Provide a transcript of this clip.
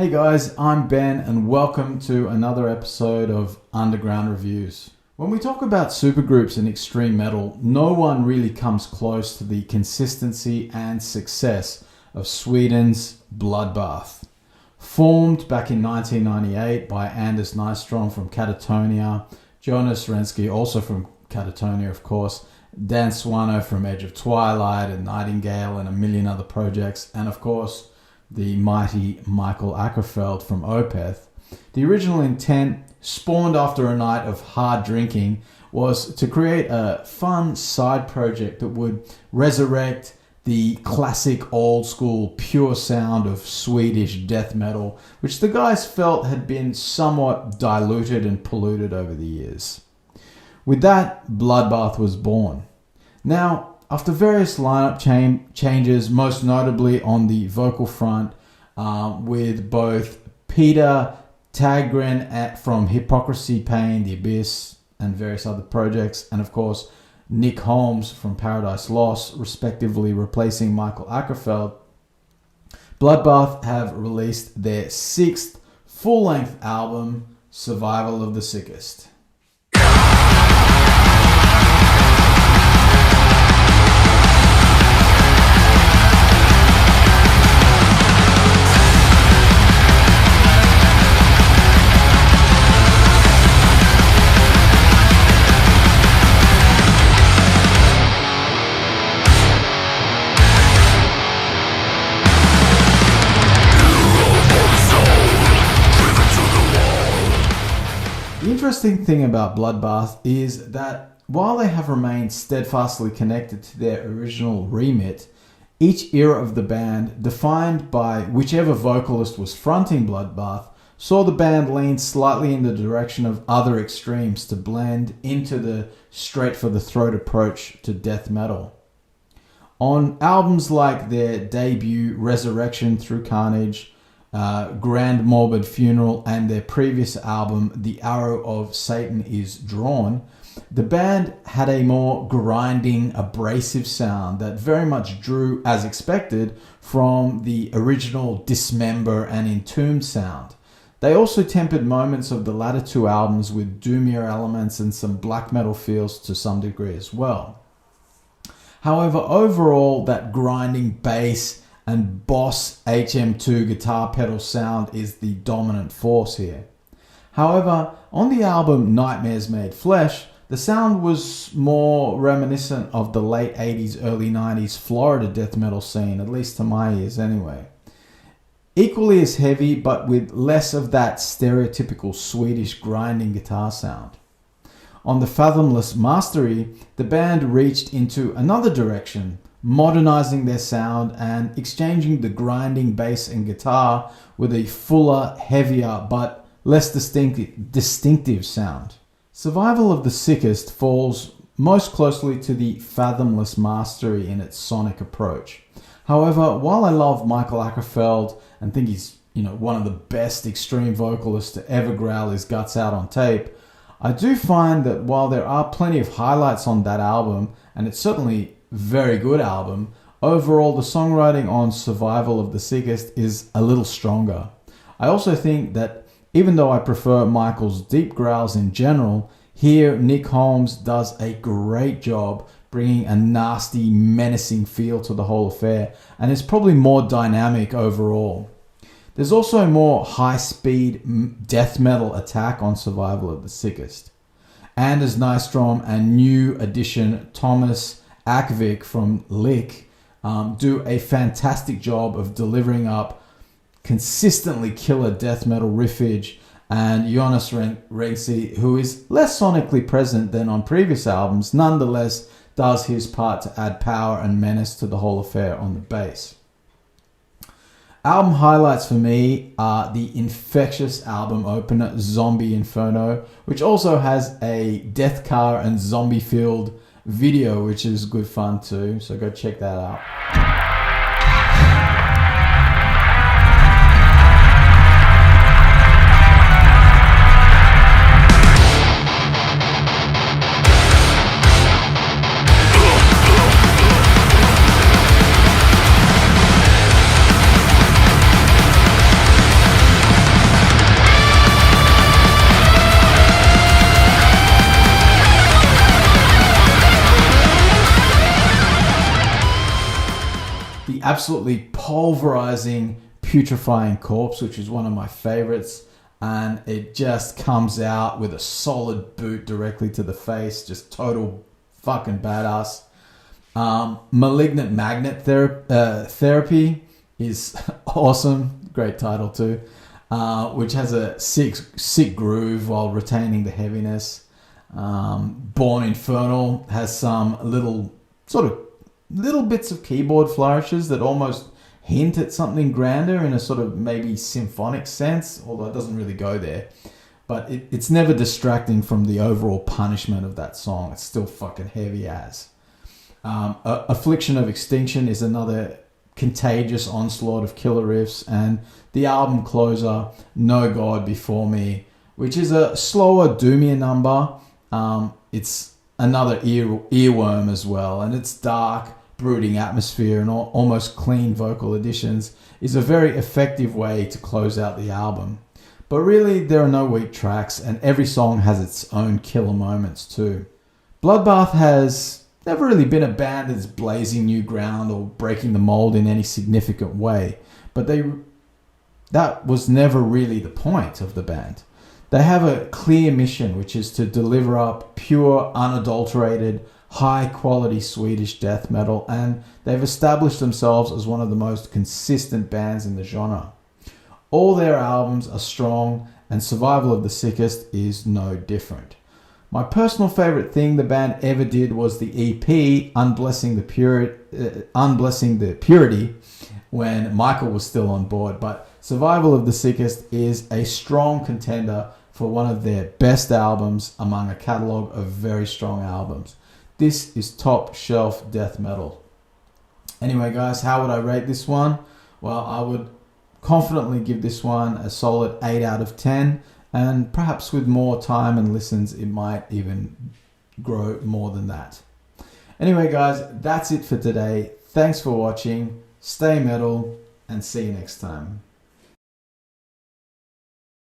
Hey guys, I'm Ben and welcome to another episode of Underground Reviews. When we talk about supergroups in extreme metal, no one really comes close to the consistency and success of Sweden's Bloodbath. Formed back in 1998 by Anders Nyström from Catatonia, Jonas Renski also from Catatonia of course, Dan Swano from Edge of Twilight and Nightingale and a million other projects, and of course the mighty Michael Åkerfeldt from Opeth. The original intent, spawned after a night of hard drinking, was to create a fun side project that would resurrect the classic old school pure sound of Swedish death metal, which the guys felt had been somewhat diluted and polluted over the years. With that, Bloodbath was born. Now, after various lineup changes, most notably on the vocal front, with both Peter Tägtgren from Hypocrisy, Pain, The Abyss, and various other projects, and of course Nick Holmes from Paradise Lost, respectively replacing Michael Åkerfeldt, Bloodbath have released their 6th full-length album, Survival of the Sickest. The interesting thing about Bloodbath is that while they have remained steadfastly connected to their original remit, each era of the band, defined by whichever vocalist was fronting Bloodbath, saw the band lean slightly in the direction of other extremes to blend into the straight-for-the-throat approach to death metal. On albums like their debut Resurrection Through Carnage, Grand Morbid Funeral, and their previous album The Arrow of Satan is Drawn, the band had a more grinding, abrasive sound that very much drew, as expected, from the original Dismember and Entombed sound. They also tempered moments of the latter two albums with doomier elements and some black metal feels to some degree as well. However, overall, that grinding bass and Boss HM2 guitar pedal sound is the dominant force here. However, on the album Nightmares Made Flesh, the sound was more reminiscent of the late 80s, early 90s Florida death metal scene, at least to my ears anyway. Equally as heavy, but with less of that stereotypical Swedish grinding guitar sound. On the Fathomless Mastery, the band reached into another direction, modernizing their sound and exchanging the grinding bass and guitar with a fuller, heavier, but less distinctive sound. Survival of the Sickest falls most closely to the Fathomless Mastery in its sonic approach. However, while I love Michael Åkerfeldt and think he's one of the best extreme vocalists to ever growl his guts out on tape, I do find that while there are plenty of highlights on that album, and it's certainly very good album, overall the songwriting on Survival of the Sickest is a little stronger. I also think that even though I prefer Michael's deep growls in general, here Nick Holmes does a great job bringing a nasty, menacing feel to the whole affair, and it's probably more dynamic overall. There's also more high-speed death metal attack on Survival of the Sickest. Anders Nyström and new addition Thomas Akvik from Lick do a fantastic job of delivering up consistently killer death metal riffage, and Jonas Renksi, who is less sonically present than on previous albums, nonetheless does his part to add power and menace to the whole affair on the bass. Album highlights for me are the infectious album opener Zombie Inferno, which also has a death car and zombie-filled video, which is good fun too, so go check that out. the absolutely pulverizing Putrefying Corpse, which is one of my favorites, and it just comes out with a solid boot directly to the face, just total fucking badass. Malignant Magnet Therapy is awesome, great title too, which has a sick groove while retaining the heaviness. Born Infernal has some little bits of keyboard flourishes that almost hint at something grander in a sort of maybe symphonic sense, although it doesn't really go there. But it's never distracting from the overall punishment of that song. It's still fucking heavy as. Affliction of Extinction is another contagious onslaught of killer riffs, and the album closer, No God Before Me, which is a slower, doomier number. It's another earworm as well, and its dark, brooding atmosphere and almost clean vocal additions is a very effective way to close out the album. But really, there are no weak tracks, and every song has its own killer moments too. Bloodbath has never really been a band that's blazing new ground or breaking the mold in any significant way, but that was never really the point of the band. They have a clear mission, which is to deliver up pure, unadulterated, high-quality Swedish death metal, and they've established themselves as one of the most consistent bands in the genre. All their albums are strong, and Survival of the Sickest is no different. My personal favourite thing the band ever did was the EP, Unblessing the Purity, when Michael was still on board, but Survival of the Sickest is a strong contender for one of their best albums among a catalogue of very strong albums. This is top shelf death metal. Anyway, guys, how would I rate this one? Well, I would confidently give this one a solid 8 out of 10, and perhaps with more time and listens, it might even grow more than that. Anyway, guys, that's it for today. Thanks for watching. Stay metal, and see you next time.